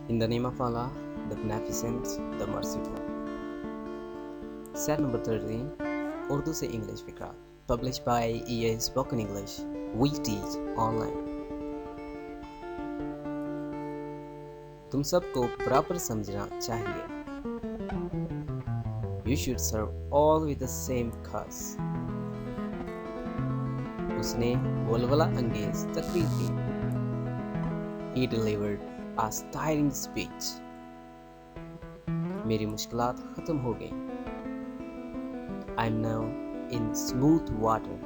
In the name of Allah, the Beneficent, the Merciful. Set number 13, Urdu से English विकराल. Published by EA Spoken English. We teach online. तुम सबको बराबर समझना चाहिए. You should serve all with the same cause. उसने वलवला अंगेज तकरीर की. He delivered a stirring speech. मेरी मुश्किलात खत्म हो गई. I'm now in smooth water.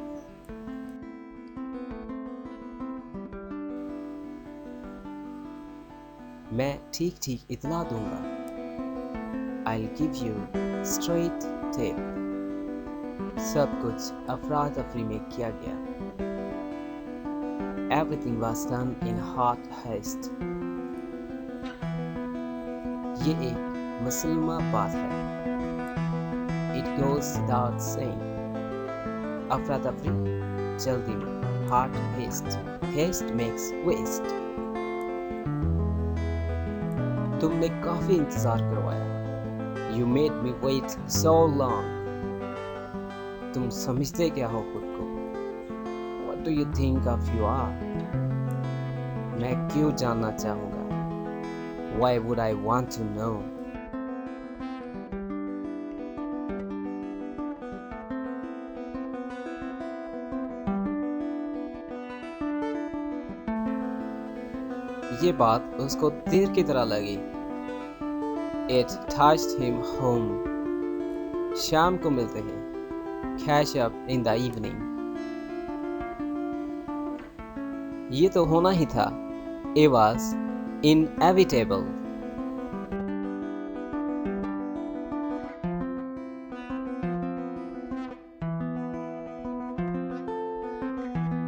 मैं ठीक ठीक इतला दूंगा. I'll give you straight tip. सब कुछ अफरा तफरी में किया गया. Everything was done in hot haste. ये एक मुसलमा बात है. It goes without saying. अफरा तफरी जल्दी में. Hot haste. Haste makes waste. तुमने काफी इंतजार करवाया. You made me wait so long. तुम समझते क्या हो खुद को? What do you think of you are? मैं क्यों जानना चाहूँगा? Why would I want to know? ये बात उसको तीर की तरह लगी. It touched him home. शाम को मिलते हैं. Catch up in the evening. ये तो होना ही था. It was inevitable.